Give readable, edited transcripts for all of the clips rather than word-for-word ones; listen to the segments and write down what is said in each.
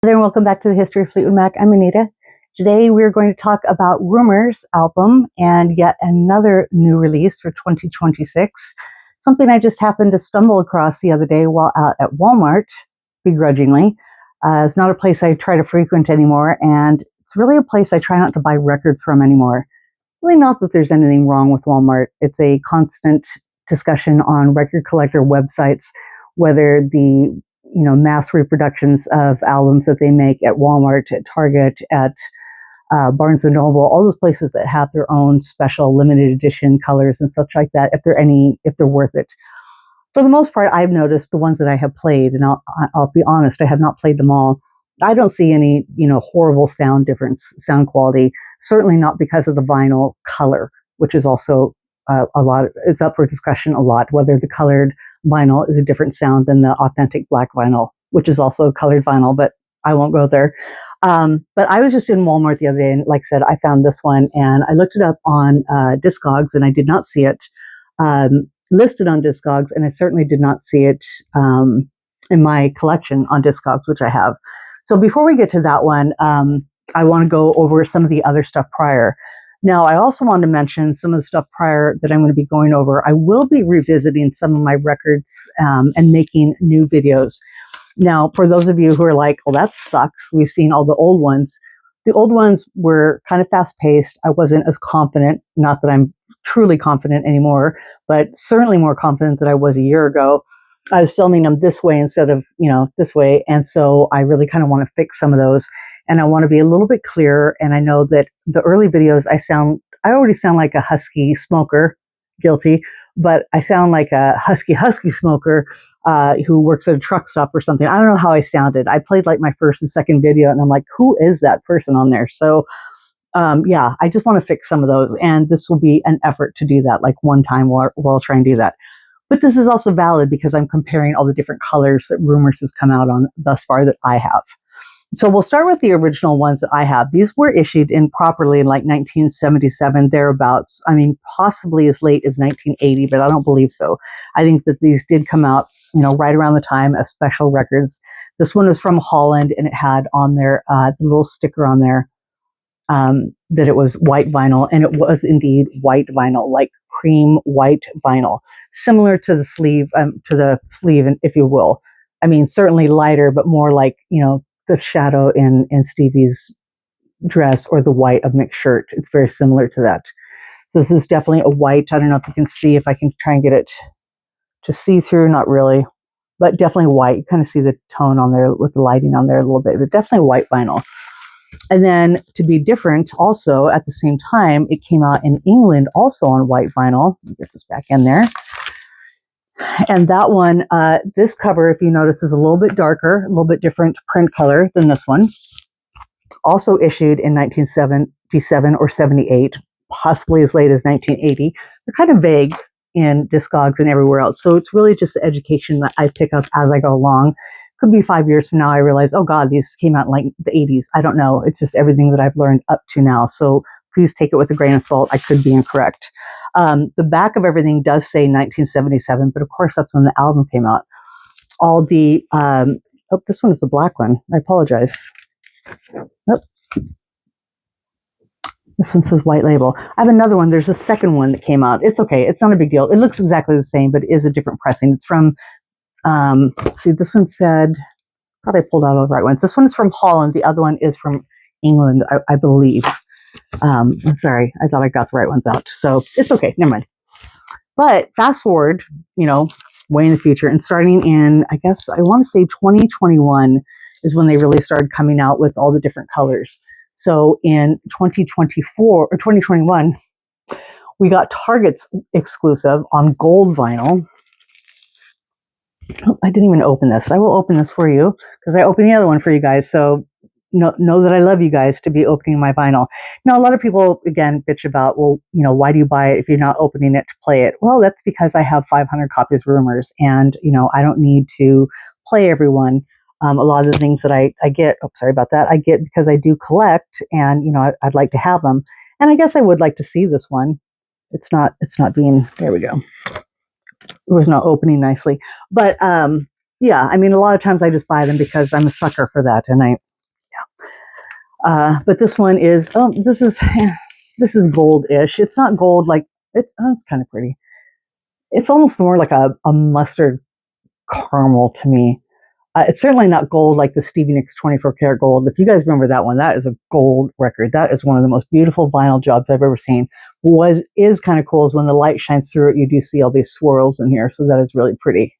Hello and welcome back to the History of Fleetwood Mac. I'm Anita. Today we're going to talk about Rumours album and yet another new release for 2026. Something I just happened to stumble across the other day while out at Walmart, begrudgingly. It's not a place I try to frequent anymore, and it's really a place I try not to buy records from anymore. Really not that there's anything wrong with Walmart. It's a constant discussion on record collector websites, whether the mass reproductions of albums that they make at Walmart, at Target, at Barnes and Noble, all those places that have their own special limited edition colors and such like that, if they're worth it. For the most part, I've noticed the ones that I have played, and I'll be honest, I have not played them all. I don't see any, horrible sound difference, sound quality. Certainly not because of the vinyl color, which is also is up for discussion a lot, whether the colored vinyl is a different sound than the authentic black vinyl, which is also colored vinyl, but I won't go there. But I was just in Walmart the other day, and like I said, I found this one, and I looked it up on Discogs, and I did not see it listed on Discogs, and I certainly did not see it in my collection on Discogs, which I have. So before we get to that one, I want to go over some of the other stuff prior. Now, I also want to mention some of the stuff prior that I'm going to be going over. I will be revisiting some of my records and making new videos. Now, for those of you who are like, well, that sucks, we've seen all the old ones. The old ones were kind of fast-paced. I wasn't as confident, not that I'm truly confident anymore, but certainly more confident than I was a year ago. I was filming them this way instead of, this way. And so I really kind of want to fix some of those. And I want to be a little bit clearer. And I know that the early videos, I already sound like a husky smoker, guilty, but I sound like a husky smoker who works at a truck stop or something. I don't know how I sounded. I played like my first and second video, and I'm like, who is that person on there? So yeah, I just want to fix some of those. And this will be an effort to do that, like one time we'll all try and do that. But this is also valid because I'm comparing all the different colors that Rumours has come out on thus far that I have. So we'll start with the original ones that I have. These were issued improperly in like 1977, thereabouts. I mean, possibly as late as 1980, but I don't believe so. I think that these did come out, right around the time as special records. This one is from Holland, and it had on there the little sticker on there that it was white vinyl, and it was indeed white vinyl, like cream white vinyl, similar to the sleeve, if you will. I mean, certainly lighter, but more like, the shadow in Stevie's dress or the white of Mick's shirt. It's very similar to that. So this is definitely a white. I don't know if you can see, if I can try and get it to see through, not really, but definitely white. You kind of see the tone on there with the lighting on there a little bit, but definitely white vinyl. And then to be different, also at the same time, it came out in England also on white vinyl. Let me get this back in there. And that one, this cover, if you notice, is a little bit darker, a little bit different print color than this one. Also issued in 1977 or 78, possibly as late as 1980. They're kind of vague in Discogs and everywhere else. So it's really just the education that I pick up as I go along. Could be 5 years from now, I realize, oh God, these came out in like the 80s. I don't know. It's just everything that I've learned up to now. So please take it with a grain of salt. I could be incorrect. The back of everything does say 1977, but of course that's when the album came out. All the, this one is the black one. I apologize. Oh. This one says white label. I have another one. There's a second one that came out. It's okay. It's not a big deal. It looks exactly the same, but it is a different pressing. It's from, let's see, this one said, thought I pulled out all the right ones. This one is from Holland. The other one is from England, I believe. I'm sorry. I thought I got the right ones out. So it's okay. Never mind. But fast forward, way in the future, and starting in, I guess, I want to say 2021 is when they really started coming out with all the different colors. So in 2024 or 2021, we got Target's exclusive on gold vinyl. Oh, I didn't even open this. I will open this for you because I opened the other one for you guys. So know that I love you guys to be opening my vinyl. Now, a lot of people, again, bitch about, well, why do you buy it if you're not opening it to play it? Well, that's because I have 500 copies of Rumours, and, I don't need to play everyone. A lot of the things that I get, sorry about that, I get because I do collect, and, I'd like to have them. And I guess I would like to see this one. It's not being, there we go. It was not opening nicely. But, yeah, I mean, a lot of times I just buy them because I'm a sucker for that, and But this one is, this is gold-ish. It's not gold, like, it's kind of pretty. It's almost more like a mustard caramel to me. It's certainly not gold like the Stevie Nicks 24 karat gold. If you guys remember that one, that is a gold record. That is one of the most beautiful vinyl jobs I've ever seen. What is kind of cool is when the light shines through it, you do see all these swirls in here. So that is really pretty.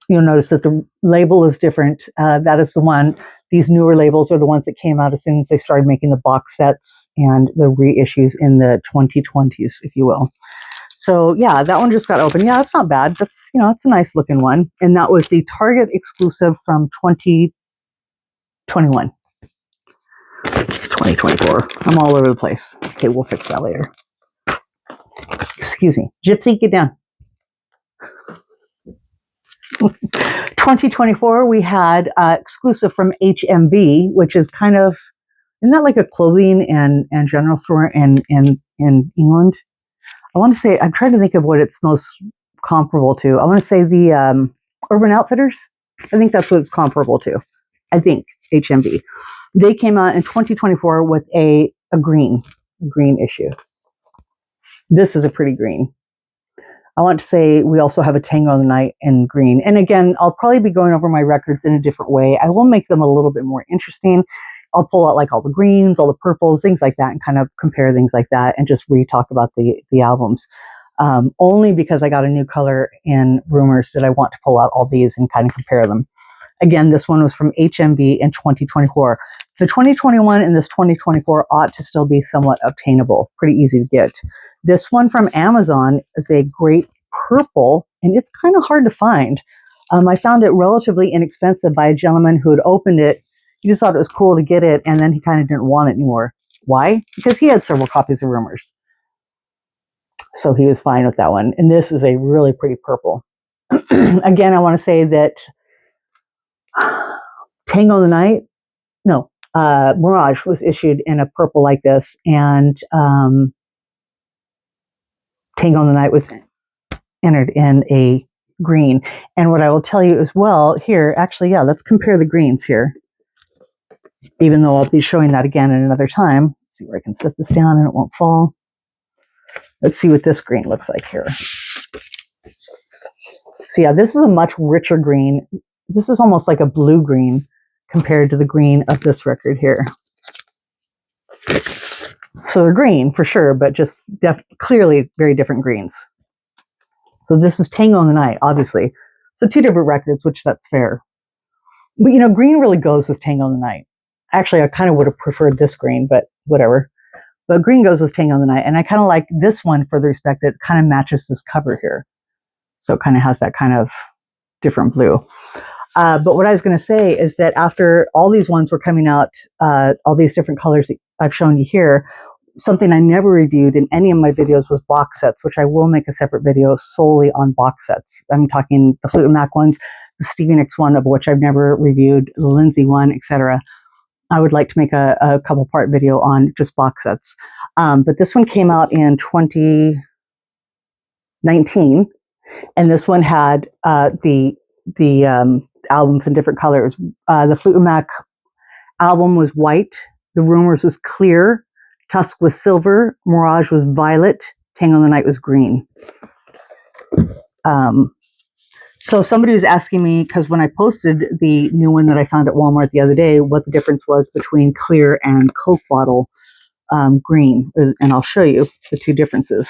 You'll notice that the label is different. That is the one. These newer labels are the ones that came out as soon as they started making the box sets and the reissues in the 2020s, if you will. So yeah, that one just got open. Yeah, it's not bad. That's, it's a nice looking one. And that was the Target exclusive from 2021. 2024. I'm all over the place. Okay, we'll fix that later. Excuse me. Gypsy, get down. 2024, we had exclusive from HMV, which is kind of, isn't that like a clothing and general store in England? I want to say, I'm trying to think of what it's most comparable to. I want to say the Urban Outfitters. I think that's what it's comparable to. I think HMV. They came out in 2024 with a green issue. This is a pretty green. I want to say we also have a Tango in the Night in green. And again, I'll probably be going over my records in a different way. I will make them a little bit more interesting. I'll pull out like all the greens, all the purples, things like that, and kind of compare things like that and just re-talk about the albums. Only because I got a new color in Rumours that I want to pull out all these and kind of compare them. Again, this one was from HMV in 2024. The 2021 and this 2024 ought to still be somewhat obtainable, pretty easy to get. This one from Amazon is a great purple, and it's kind of hard to find. I found it relatively inexpensive by a gentleman who had opened it. He just thought it was cool to get it, and then he kind of didn't want it anymore. Why? Because he had several copies of Rumours. So he was fine with that one. And this is a really pretty purple. Again, I want to say that Tango in the Night, no, Mirage was issued in a purple like this, and Tango in the Night was entered in a green. And what I will tell you as well here, actually, yeah, let's compare the greens here. Even though I'll be showing that again at another time. Let's see where I can set this down and it won't fall. Let's see what this green looks like here. So yeah, this is a much richer green. This is almost like a blue green compared to the green of this record here. So they're green for sure, but just clearly very different greens. So this is Tango in the Night, obviously. So two different records, which that's fair. But green really goes with Tango in the Night. Actually, I kind of would have preferred this green, but whatever. But green goes with Tango in the Night. And I kind of like this one for the respect that it kind of matches this cover here. So it kind of has that kind of different blue. But what I was going to say is that after all these ones were coming out, all these different colors that I've shown you here, something I never reviewed in any of my videos was box sets, which I will make a separate video solely on box sets. I'm talking the Fleetwood Mac ones, the Stevie Nicks one, of which I've never reviewed, the Lindsay one, etc. I would like to make a couple part video on just box sets. But this one came out in 2019, and this one had the albums in different colors. The Fleetwood Mac album was white, the Rumours was clear, Tusk was silver, Mirage was violet, Tango in the Night was green. So somebody was asking me, because when I posted the new one that I found at Walmart the other day, what the difference was between clear and Coke bottle green. And I'll show you the two differences.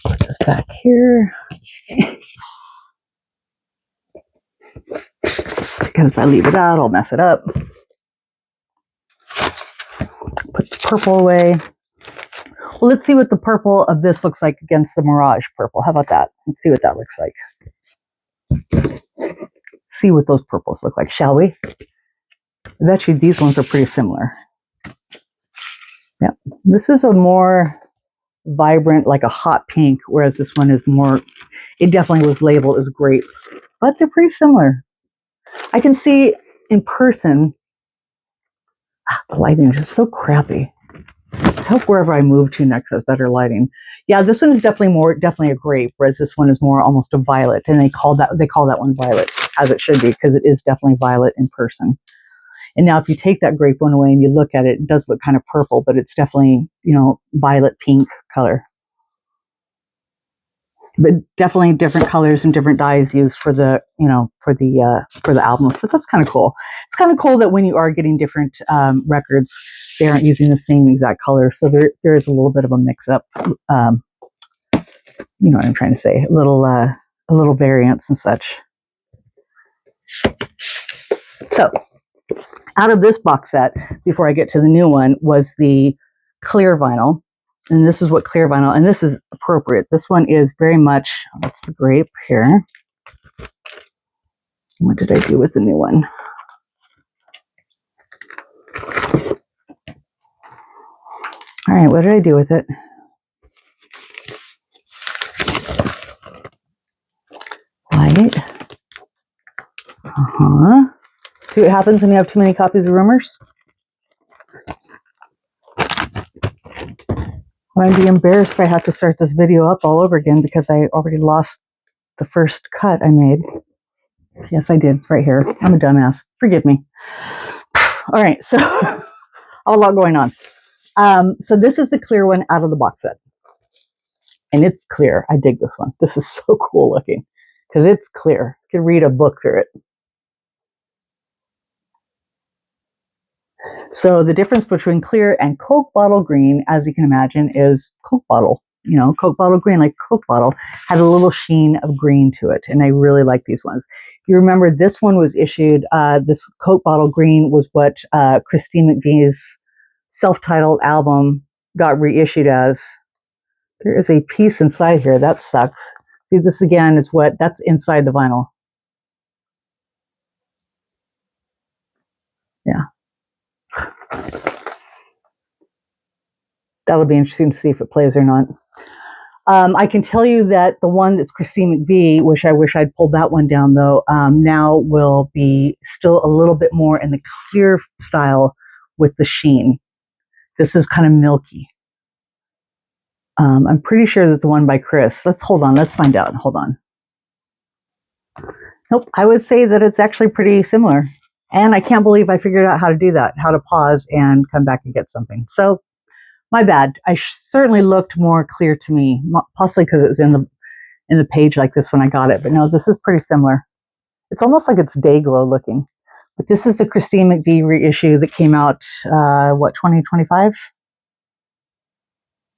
Put this back here. Because if I leave it out, I'll mess it up. Put the purple away. Well, let's see what the purple of this looks like against the Mirage purple. How about that? Let's see what that looks like. See what those purples look like, shall we? I bet you these ones are pretty similar. Yeah, this is a more vibrant, like a hot pink, whereas this one is more, it definitely was labeled as grape, but they're pretty similar. I can see in person, the lighting is just so crappy. I hope wherever I move to next has better lighting. Yeah, this one is definitely a grape, whereas this one is more almost a violet, and they call that one violet. as it should be, because it is definitely violet in person. And now if you take that grape one away and you look at it, it does look kind of purple, but it's definitely, violet pink color. But definitely different colors and different dyes used for the, for the albums. But that's kind of cool. It's kind of cool that when you are getting different records, they aren't using the same exact color. So there is a little bit of a mix up. You know what I'm trying to say? A little variance and such. So out of this box set, before I get to the new one, was the clear vinyl. And this is what clear vinyl, and this is appropriate. This one is very much, that's the grape here. What did I do with the new one? All right, what did I do with it? Light. See what happens when you have too many copies of Rumours? I'd be embarrassed if I have to start this video up all over again because I already lost the first cut I made. Yes, I did. It's right here. I'm a dumbass. Forgive me. All right, so a lot going on. So this is the clear one out of the box set. And it's clear. I dig this one. This is so cool looking because it's clear. You can read a book through it. So the difference between clear and Coke bottle green, as you can imagine, is Coke bottle. Coke bottle green, like Coke bottle, had a little sheen of green to it. And I really like these ones. You remember this one was issued, this Coke bottle green was what Christine McVie's self-titled album got reissued as. There is a piece inside here. That sucks. See, this again is that's inside the vinyl. Yeah. That'll be interesting to see if it plays or not. I can tell you that the one that's Christine McVie, which I wish I'd pulled that one down though, now will be still a little bit more in the clear style with the sheen. This is kind of milky. I'm pretty sure that the one by Chris, let's find out. Hold on. Nope, I would say that it's actually pretty similar. And I can't believe I figured out how to do that, how to pause and come back and get something. So my bad. I certainly looked more clear to me, possibly because it was in the page like this when I got it. But no, this is pretty similar. It's almost like it's day glow looking. But this is the Christine McVie reissue that came out, 2025?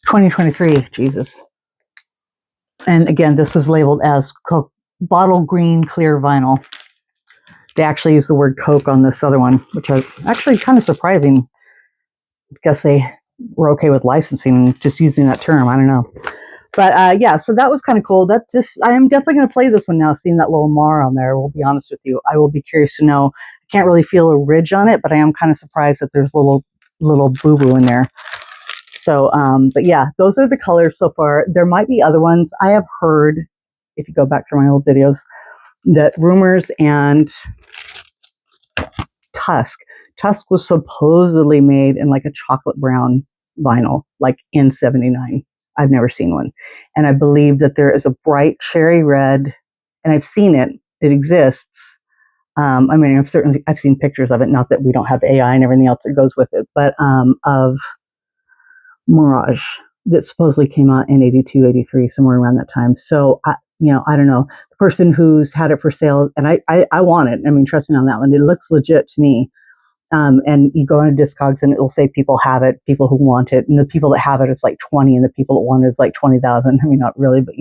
2023, Jesus. And again, this was labeled as Coke bottle green clear vinyl. They actually use the word Coke on this other one, which was actually kind of surprising. I guess they were okay with licensing and just using that term. I don't know. But yeah, so that was kind of cool. I am definitely going to play this one now, seeing that little mar on there. We'll be honest with you. I will be curious to know. I can't really feel a ridge on it, but I am kind of surprised that there's little boo-boo in there. So, but yeah, those are the colors so far. There might be other ones. I have heard, if you go back through my old videos, that Rumours and Tusk was supposedly made in like a chocolate brown vinyl, like in '79. I've never seen one. And I believe that there is a bright cherry red, and I've seen it. It exists. I mean, I've seen pictures of it, not that we don't have AI and everything else that goes with it, but of Mirage that supposedly came out in 82, 83, somewhere around that time. So, I don't know. The person who's had it for sale, and I want it. I mean, trust me on that one. It looks legit to me. And you go into Discogs and it will say people have it, people who want it. And the people that have it is like 20 and the people that want it is like 20,000. I mean, not really, but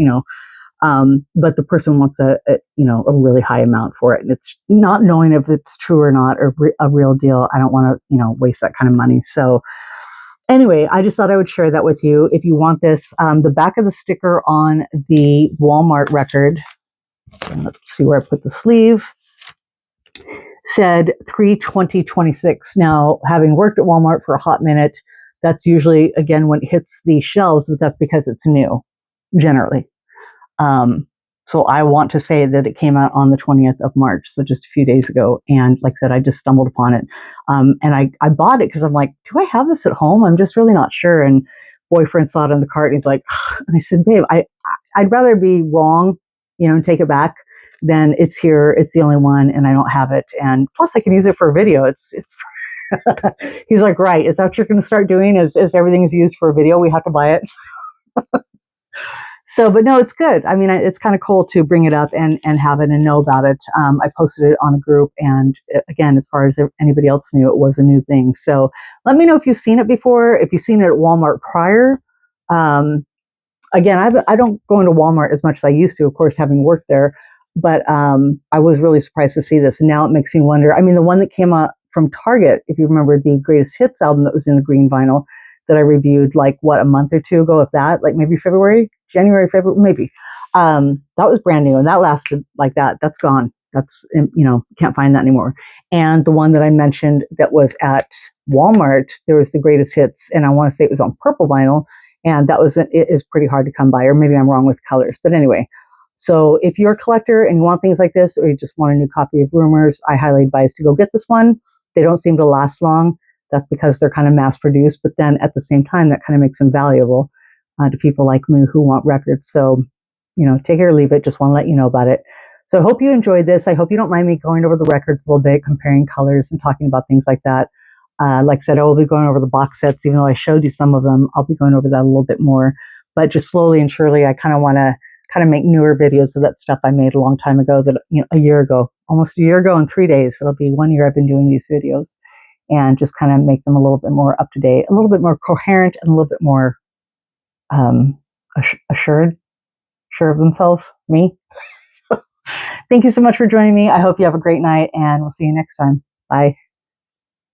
but the person wants a really high amount for it. And it's not knowing if it's true or not, or a real deal. I don't want to, waste that kind of money. So anyway, I just thought I would share that with you. If you want this, the back of the sticker on the Walmart record, let's see where I put the sleeve, said 3/20/26. Now, having worked at Walmart for a hot minute, that's usually, again, when it hits the shelves, but that's because it's new, generally. So I want to say that it came out on the 20th of March, so just a few days ago. And like I said, I just stumbled upon it. And I bought it because I'm like, do I have this at home? I'm just really not sure. And boyfriend saw it in the cart and he's like, and I said, babe, I'd rather be wrong, and take it back, then it's here. It's the only one, and I don't have it. And plus, I can use it for a video. It's. He's like, right? Is that what you're going to start doing? Is everything's used for a video? We have to buy it. So, but no, it's good. I mean, it's kind of cool to bring it up and have it and know about it. I posted it on a group, and again, as far as anybody else knew, it was a new thing. So let me know if you've seen it before, if you've seen it at Walmart prior. Again, I don't go into Walmart as much as I used to, of course, having worked there, but I was really surprised to see this. And now it makes me wonder, I mean, the one that came out from Target, if you remember the Greatest Hits album that was in the green vinyl that I reviewed like, what, a month or two ago, if that, like maybe January, February, maybe. That was brand new, and that lasted like that. That's gone. That's, can't find that anymore. And the one that I mentioned that was at Walmart, there was the Greatest Hits, and I want to say it was on purple vinyl, and it is pretty hard to come by, or maybe I'm wrong with colors. But anyway, so if you're a collector and you want things like this, or you just want a new copy of Rumours, I highly advise to go get this one. They don't seem to last long. That's because they're kind of mass produced, but then at the same time, that kind of makes them valuable to people like me who want records. So, take it or leave it. Just want to let you know about it. So I hope you enjoyed this. I hope you don't mind me going over the records a little bit, comparing colors and talking about things like that. Like I said, I will be going over the box sets, even though I showed you some of them. I'll be going over that a little bit more. But just slowly and surely, I kind of want to make newer videos of that stuff I made a long time ago, a year ago, almost a year ago in 3 days. It'll be 1 year I've been doing these videos, and just kind of make them a little bit more up to date, a little bit more coherent, and a little bit more sure of themselves. Me. Thank you so much for joining me. I hope you have a great night, and we'll see you next time. Bye.